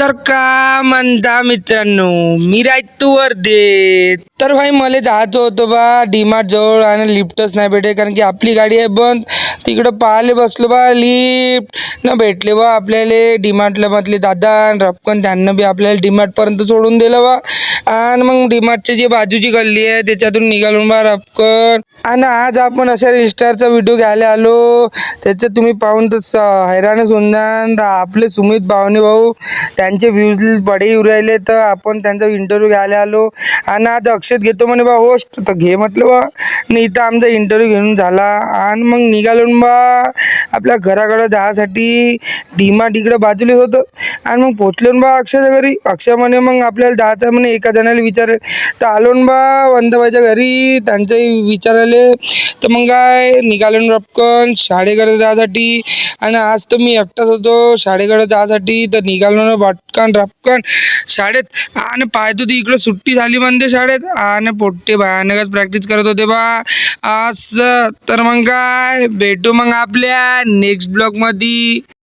तर का म्हणता मित्रांनो, मी राहतो वर्धेत. तर भाई मला जायचं होतं बा डीमार्ट जवळ आणि लिफ्टच नाही भेटे, कारण की आपली गाडी आहे बंद. तिकडं पाहायला बसलो बा, लिफ्ट न भेटले बा आपल्याला. डीमार्टला मधले दादा आणि रपकन त्यांना बी आपल्याला डीमार्ट पर्यंत सोडून दिलं बा. आणि मग डीमार्टची जी बाजूची गल्ली आहे त्याच्यातून निघालो बा रपकन. आणि आज आपण अशा रिस्टारचा व्हिडिओ घ्यायला आलो. त्याच्यात तुम्ही पाहून तर हैराणच होऊन जाल. आपले सुमित भावने भाऊ त्यांचे व्ह्यूज बडे येऊ राहिले, तर आपण त्यांचा इंटरव्ह्यू घ्यायला आलो. आणि आज अक्षत घेतो म्हणे बा होस्ट, तर घे म्हटलं बा. आणि इथं आमचा इंटरव्ह्यू घेऊन झाला आणि मग निघालो बा आपल्या घराकडं जायसाठी. डीमार्ट इकडं बाजूला होतं आणि मग पोचलो बा अक्षयच्या घरी. अक्षय म्हणे मग आपल्याला जायचं म्हणे, एका जणाला विचार. तर आलो बा वंदबाईच्या घरी त्यांच्याही विचारायले. तर मग काय निघालो रपकन शाळेकडे जायसाठी. आणि आज तर मी एकटाच होतो शाळेकडे जायसाठी. तर निघालो ना पटकन रपकन शाळेत. आणि पाहतो ती इकडं सुट्टी झाली म्हणते शाळेत. आणि पोट्टे भयानकच प्रॅक्टिस करत होते बा असं. तर मग काय भेटू मग आपल्या नेक्स्ट ब्लॉगमध्ये.